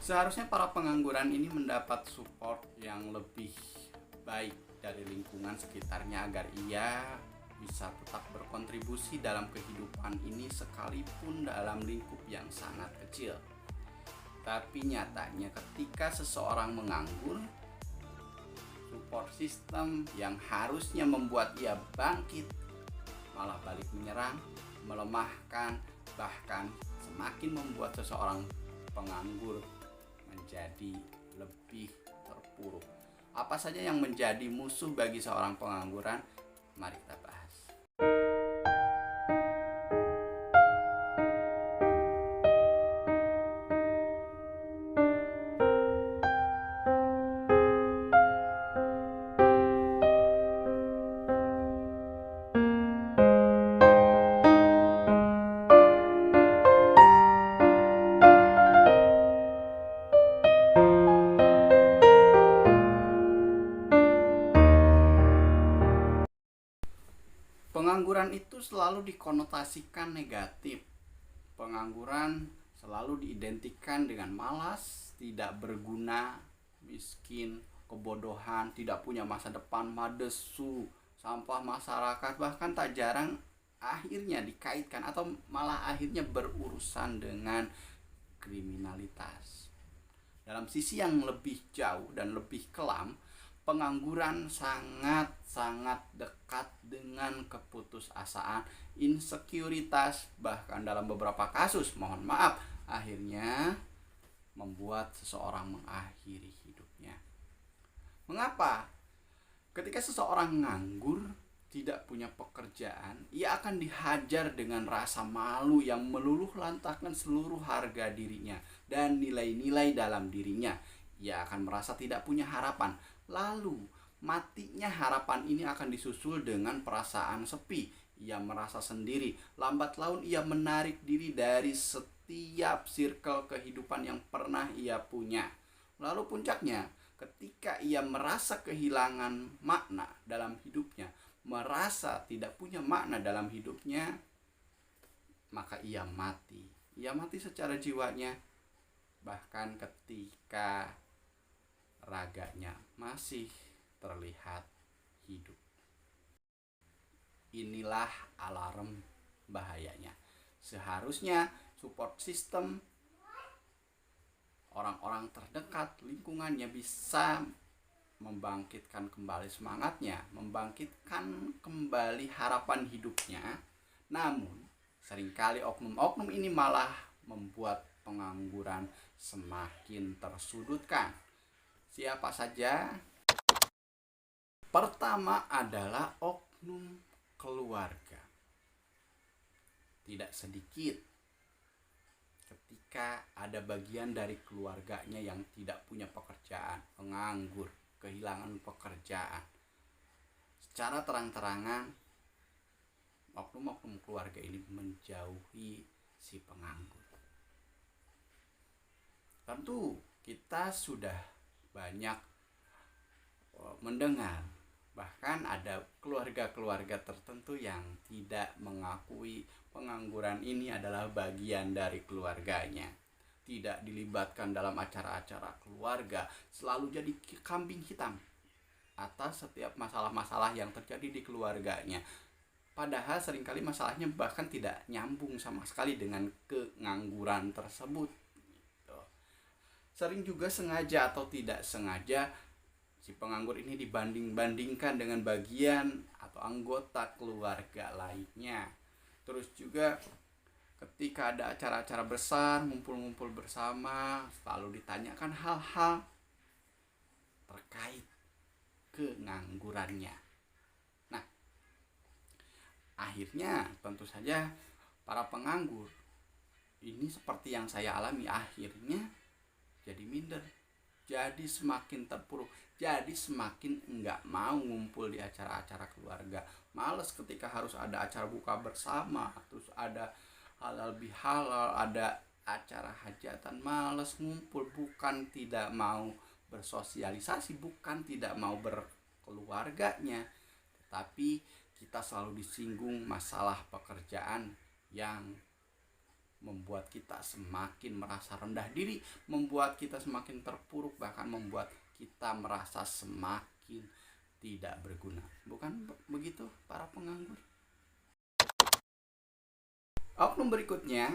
Seharusnya para pengangguran ini mendapat support yang lebih baik dari lingkungan sekitarnya agar ia bisa tetap berkontribusi dalam kehidupan ini sekalipun dalam lingkup yang sangat kecil. Tapi nyatanya ketika seseorang menganggur, support system yang harusnya membuat ia bangkit malah balik menyerang, melemahkan, bahkan semakin membuat seseorang penganggur menjadi lebih terpuruk. Apa saja yang menjadi musuh bagi seorang pengangguran? Mari kita bahas. Pengangguran itu selalu dikonotasikan negatif. Pengangguran selalu diidentikan dengan malas, tidak berguna, miskin, kebodohan, tidak punya masa depan, madesu, sampah masyarakat, bahkan tak jarang akhirnya dikaitkan atau malah akhirnya berurusan dengan kriminalitas. Dalam sisi yang lebih jauh dan lebih kelam, pengangguran sangat-sangat dekat dengan keputusasaan, insekuritas, bahkan dalam beberapa kasus, mohon maaf, akhirnya membuat seseorang mengakhiri hidupnya. Mengapa? Ketika seseorang nganggur, tidak punya pekerjaan, ia akan dihajar dengan rasa malu yang meluluh lantahkan seluruh harga dirinya dan nilai-nilai dalam dirinya. Ia akan merasa tidak punya harapan. Lalu, matinya harapan ini akan disusul dengan perasaan sepi. Ia merasa sendiri. Lambat laun ia menarik diri dari setiap circle kehidupan yang pernah ia punya. Lalu puncaknya, ketika ia merasa kehilangan makna dalam hidupnya, merasa tidak punya makna dalam hidupnya, maka ia mati. Ia mati secara jiwanya, bahkan ketika raganya masih terlihat hidup. Inilah alarm bahayanya. Seharusnya support system, orang-orang terdekat, lingkungannya bisa membangkitkan kembali semangatnya, membangkitkan kembali harapan hidupnya. Namun, seringkali oknum-oknum ini malah membuat pengangguran semakin tersudutkan. Siapa saja? Pertama adalah oknum keluarga. Tidak sedikit ketika ada bagian dari keluarganya yang tidak punya pekerjaan, penganggur, kehilangan pekerjaan, secara terang-terangan oknum-oknum keluarga ini menjauhi si penganggur. Tentu kita sudah banyak mendengar, bahkan ada keluarga-keluarga tertentu yang tidak mengakui pengangguran ini adalah bagian dari keluarganya, tidak dilibatkan dalam acara-acara keluarga, selalu jadi kambing hitam atas setiap masalah-masalah yang terjadi di keluarganya. Padahal seringkali masalahnya bahkan tidak nyambung sama sekali dengan pengangguran tersebut. Sering juga sengaja atau tidak sengaja si penganggur ini dibanding-bandingkan dengan bagian atau anggota keluarga lainnya. Terus juga ketika ada acara-acara besar, ngumpul-ngumpul bersama, selalu ditanyakan hal-hal terkait penganggurannya. Nah, akhirnya tentu saja para penganggur ini seperti yang saya alami, akhirnya jadi minder, jadi semakin terpuruk, jadi semakin enggak mau ngumpul di acara-acara keluarga. Males ketika harus ada acara buka bersama, terus ada halal bihalal, ada acara hajatan, males ngumpul. Bukan tidak mau bersosialisasi, bukan tidak mau berkeluarganya, tetapi kita selalu disinggung masalah pekerjaan yang membuat kita semakin merasa rendah diri, membuat kita semakin terpuruk, bahkan membuat kita merasa semakin tidak berguna. Bukan begitu para penganggur? Oknum berikutnya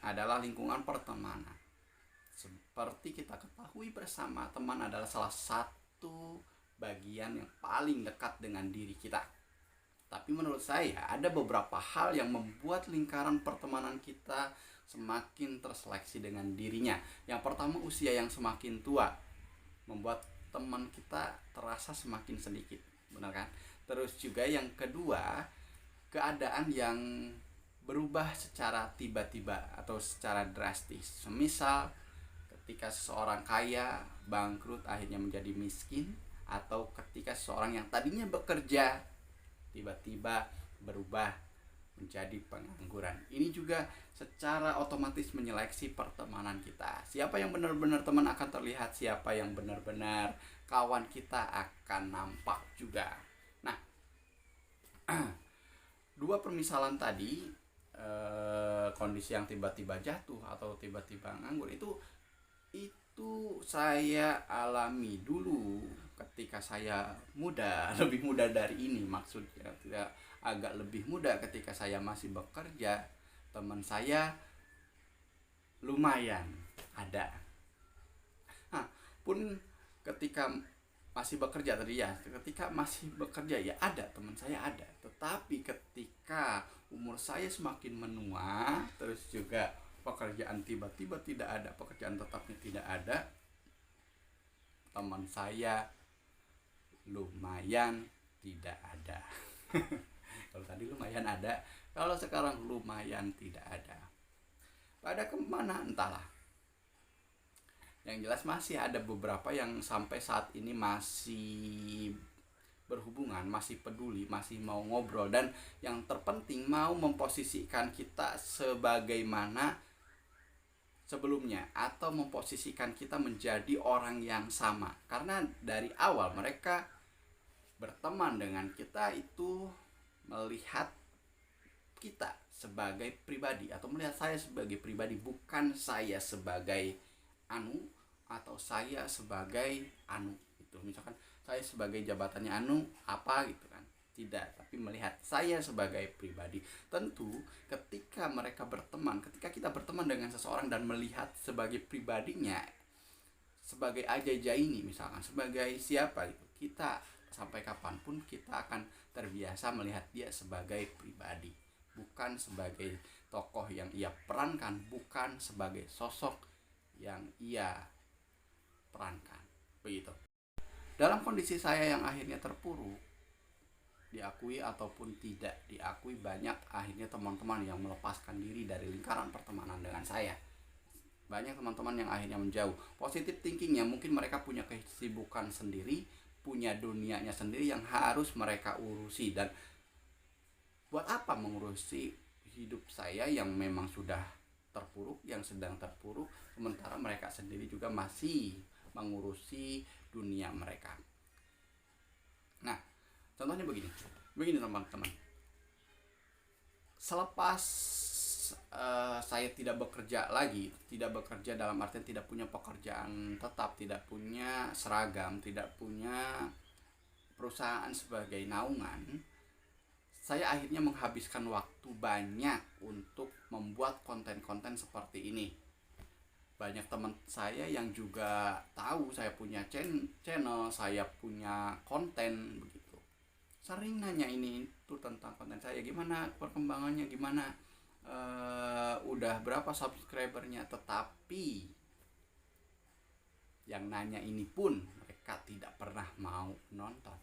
adalah lingkungan pertemanan. Seperti kita ketahui bersama, teman adalah salah satu bagian yang paling dekat dengan diri kita. Tapi menurut saya ada beberapa hal yang membuat lingkaran pertemanan kita semakin terseleksi dengan dirinya. Yang pertama, usia yang semakin tua membuat teman kita terasa semakin sedikit, benar kan? Terus juga yang kedua, keadaan yang berubah secara tiba-tiba atau secara drastis. Semisal ketika seseorang kaya bangkrut akhirnya menjadi miskin, atau ketika seseorang yang tadinya bekerja tiba-tiba berubah menjadi pengangguran. Ini juga secara otomatis menyeleksi pertemanan kita. Siapa yang benar-benar teman akan terlihat, siapa yang benar-benar kawan kita akan nampak juga. Nah, dua permisalan tadi, kondisi yang tiba-tiba jatuh atau tiba-tiba nganggur, itu saya alami dulu ketika saya muda, lebih muda dari ini maksudnya, tidak agak lebih muda. Ketika saya masih bekerja, teman saya lumayan ada. Nah, pun ketika masih bekerja tadi ya, ketika masih bekerja ya ada, teman saya ada. Tetapi ketika umur saya semakin menua, terus juga pekerjaan tiba-tiba tidak ada, pekerjaan tetapnya tidak ada, teman saya lumayan tidak ada. Kalau tadi lumayan ada, kalau sekarang lumayan tidak ada. Pada kemana entahlah. Yang jelas masih ada beberapa yang sampai saat ini masih berhubungan, masih peduli, masih mau ngobrol, dan yang terpenting mau memposisikan kita sebagaimana sebelumnya, atau memposisikan kita menjadi orang yang sama. Karena dari awal mereka berteman dengan kita itu melihat kita sebagai pribadi, atau melihat saya sebagai pribadi, bukan saya sebagai anu atau saya sebagai anu. Itu misalkan saya sebagai jabatannya anu apa gitu kan, tidak, tapi melihat saya sebagai pribadi. Tentu ketika mereka berteman, ketika kita berteman dengan seseorang dan melihat sebagai pribadinya, sebagai Aja ini misalkan, sebagai siapa gitu, kita sampai kapanpun kita akan terbiasa melihat dia sebagai pribadi, bukan sebagai tokoh yang ia perankan, bukan sebagai sosok yang ia perankan. Begitu. Dalam kondisi saya yang akhirnya terpuruk, diakui ataupun tidak diakui, banyak akhirnya teman-teman yang melepaskan diri dari lingkaran pertemanan dengan saya. Banyak teman-teman yang akhirnya menjauh. Positive thinkingnya mungkin mereka punya kesibukan sendiri, punya dunianya sendiri yang harus mereka urusi. Dan buat apa mengurusi hidup saya yang memang sudah terpuruk, yang sedang terpuruk, sementara mereka sendiri juga masih mengurusi dunia mereka. Nah, contohnya begini teman-teman. Selepas saya tidak bekerja lagi, tidak bekerja dalam artian tidak punya pekerjaan tetap, tidak punya seragam, tidak punya perusahaan sebagai naungan, saya akhirnya menghabiskan waktu banyak untuk membuat konten-konten seperti ini. Banyak teman saya yang juga tahu saya punya channel, saya punya konten begitu. Sering nanya ini tuh tentang konten saya, gimana perkembangannya, gimana udah berapa subscribernya. Tetapi yang nanya ini pun mereka tidak pernah mau nonton.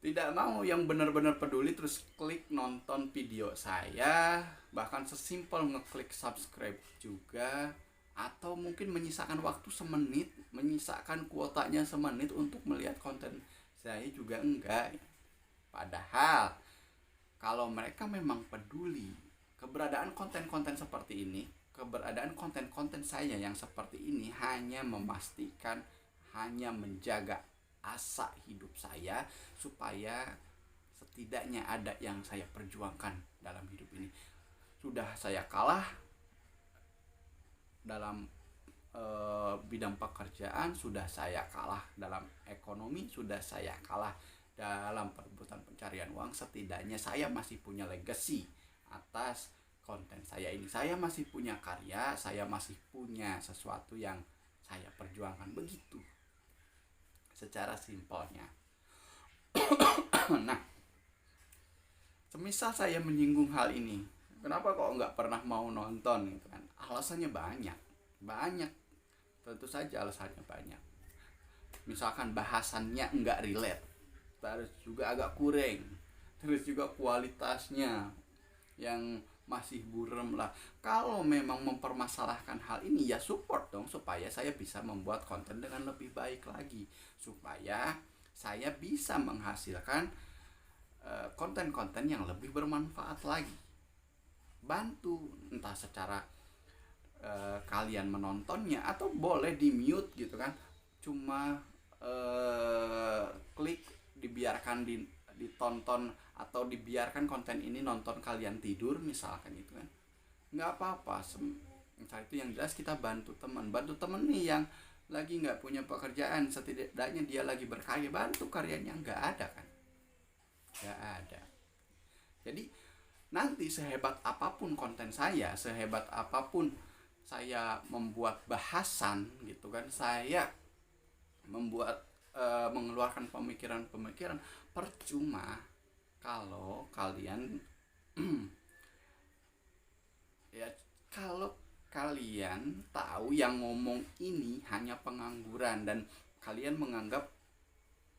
Tidak mau yang benar-benar peduli terus klik nonton video saya, bahkan sesimpel ngeklik subscribe juga, atau mungkin menyisakan waktu semenit, menyisakan kuotanya semenit untuk melihat konten saya juga enggak. Padahal kalau mereka memang peduli, keberadaan konten-konten seperti ini, keberadaan konten-konten saya yang seperti ini hanya memastikan, hanya menjaga asa hidup saya supaya setidaknya ada yang saya perjuangkan dalam hidup ini. Sudah saya kalah dalam bidang pekerjaan, sudah saya kalah dalam ekonomi, sudah saya kalah dalam perebutan pencarian uang. Setidaknya saya masih punya legacy atas konten saya ini. Saya masih punya karya, saya masih punya sesuatu yang saya perjuangkan. Begitu secara simpelnya. Nah, semisal saya menyinggung hal ini, kenapa kok nggak pernah mau nonton gitu kan? Alasannya banyak, tentu saja alasannya banyak. Misalkan bahasannya nggak relate, terus juga agak kurang, terus juga kualitasnya yang masih buram lah. Kalau memang mempermasalahkan hal ini, ya support dong, supaya saya bisa membuat konten dengan lebih baik lagi, supaya saya bisa menghasilkan konten-konten yang lebih bermanfaat lagi. Bantu entah secara kalian menontonnya, atau boleh di mute gitu kan, cuma klik, dibiarkan ditonton, atau dibiarkan konten ini nonton kalian tidur misalkan gitu kan, nggak apa-apa. Entah itu, yang jelas kita bantu teman nih yang lagi nggak punya pekerjaan, setidaknya dia lagi berkarya, bantu karyanya. Nggak ada kan, nggak ada. Jadi nanti sehebat apapun konten saya, sehebat apapun saya membuat bahasan gitu kan, saya membuat mengeluarkan pemikiran-pemikiran, percuma kalau kalian ya, kalau kalian tahu yang ngomong ini hanya pengangguran, dan kalian menganggap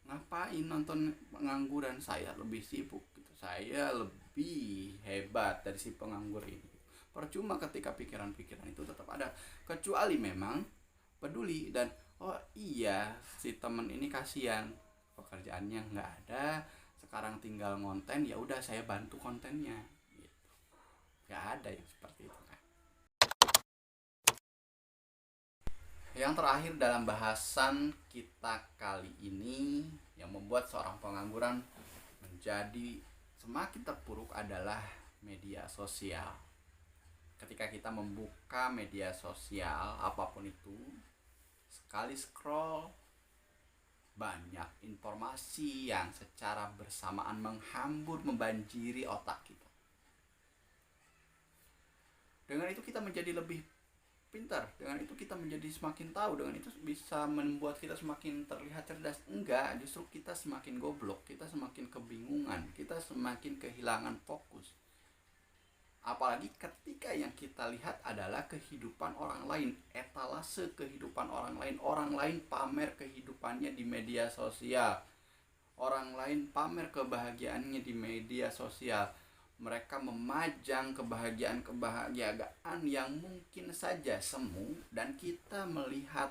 ngapain nonton pengangguran, saya lebih sibuk gitu, saya lebih hebat dari si penganggur ini. Percuma ketika pikiran-pikiran itu tetap ada, kecuali memang peduli dan oh iya, si temen ini kasihan, pekerjaannya nggak ada, sekarang tinggal ngonten, ya udah saya bantu kontennya gitu. Nggak ada yang seperti itu kan. Yang terakhir dalam bahasan kita kali ini, yang membuat seorang pengangguran menjadi semakin terpuruk adalah media sosial. Ketika kita membuka media sosial apapun itu, sekali scroll, banyak informasi yang secara bersamaan menghambur, membanjiri otak kita. Dengan itu kita menjadi lebih pintar, dengan itu kita menjadi semakin tahu, dengan itu bisa membuat kita semakin terlihat cerdas. Enggak, justru kita semakin goblok, kita semakin kebingungan, kita semakin kehilangan fokus. Apalagi ketika yang kita lihat adalah kehidupan orang lain, etalase kehidupan orang lain pamer kehidupannya di media sosial, orang lain pamer kebahagiaannya di media sosial. Mereka memajang kebahagiaan yang mungkin saja semu, dan kita melihat,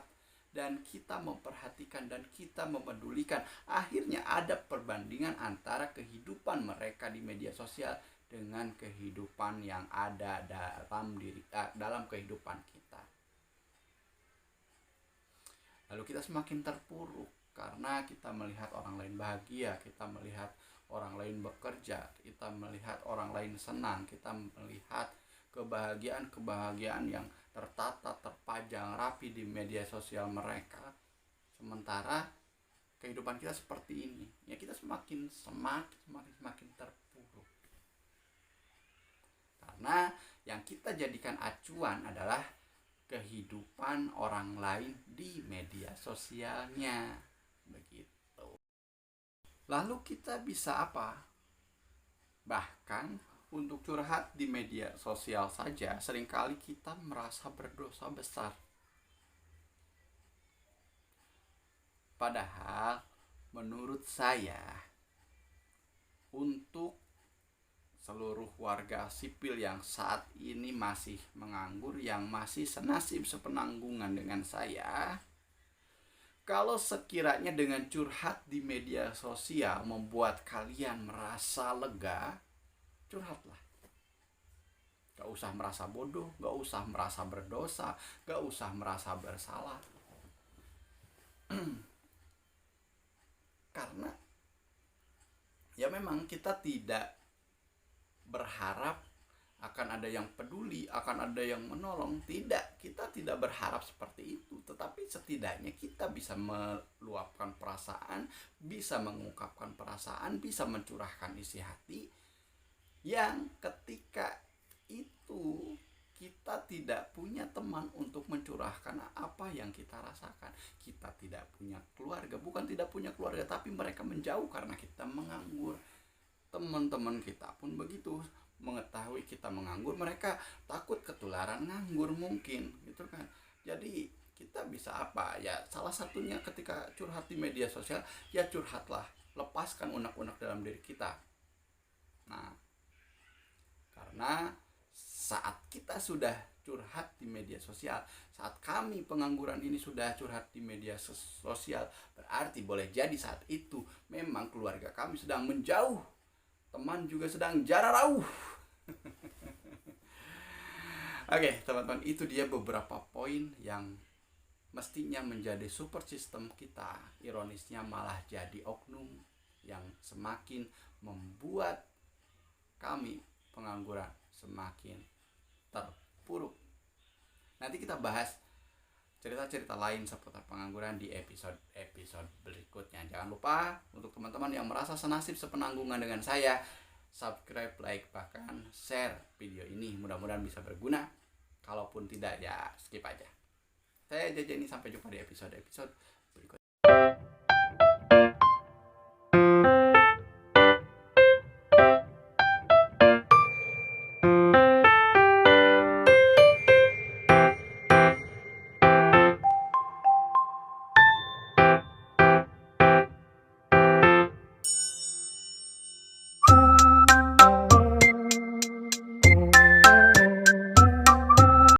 dan kita memperhatikan, dan kita memedulikan. Akhirnya ada perbandingan antara kehidupan mereka di media sosial dengan kehidupan yang ada dalam kehidupan kita. Lalu kita semakin terpuruk karena kita melihat orang lain bahagia, kita melihat orang lain bekerja, kita melihat orang lain senang, kita melihat kebahagiaan yang tertata, terpajang rapi di media sosial mereka. Sementara kehidupan kita seperti ini, ya kita semakin terpuruk. Karena yang kita jadikan acuan adalah kehidupan orang lain di media sosialnya. Begitu. Lalu kita bisa apa? Bahkan untuk curhat di media sosial saja, seringkali kita merasa berdosa besar. Padahal menurut saya, untuk seluruh warga sipil yang saat ini masih menganggur, yang masih senasib sepenanggungan dengan saya, kalau sekiranya dengan curhat di media sosial membuat kalian merasa lega, curhatlah. Gak usah merasa bodoh, gak usah merasa berdosa, gak usah merasa bersalah. Karena ya memang kita tidak berharap akan ada yang peduli, akan ada yang menolong. Tidak, kita tidak berharap seperti itu. Tetapi setidaknya kita bisa meluapkan perasaan, bisa mengungkapkan perasaan, bisa mencurahkan isi hati, yang ketika itu kita tidak punya teman untuk mencurahkan apa yang kita rasakan. Kita tidak punya keluarga, bukan tidak punya keluarga, tapi mereka menjauh karena kita menganggur. Teman-teman kita pun begitu, mengetahui kita menganggur, mereka takut ketularan nganggur mungkin, gitu kan. Jadi kita bisa apa ya, salah satunya ketika curhat di media sosial, ya curhatlah, lepaskan unek-unek dalam diri kita. Nah, karena saat kita sudah curhat di media sosial, saat kami pengangguran ini sudah curhat di media sosial, berarti boleh jadi saat itu memang keluarga kami sedang menjauh, teman juga sedang jarak jauh. Oke, teman-teman, itu dia beberapa poin yang mestinya menjadi support system kita. Ironisnya malah jadi oknum yang semakin membuat kami pengangguran semakin terpuruk. Nanti kita bahas cerita-cerita lain seputar pengangguran di episode berikutnya. Jangan lupa untuk teman-teman yang merasa senasib sepenanggungan dengan saya, subscribe, like, bahkan share video ini. Mudah-mudahan bisa berguna. Kalaupun tidak, ya skip aja. Saya Jajani, sampai jumpa di episode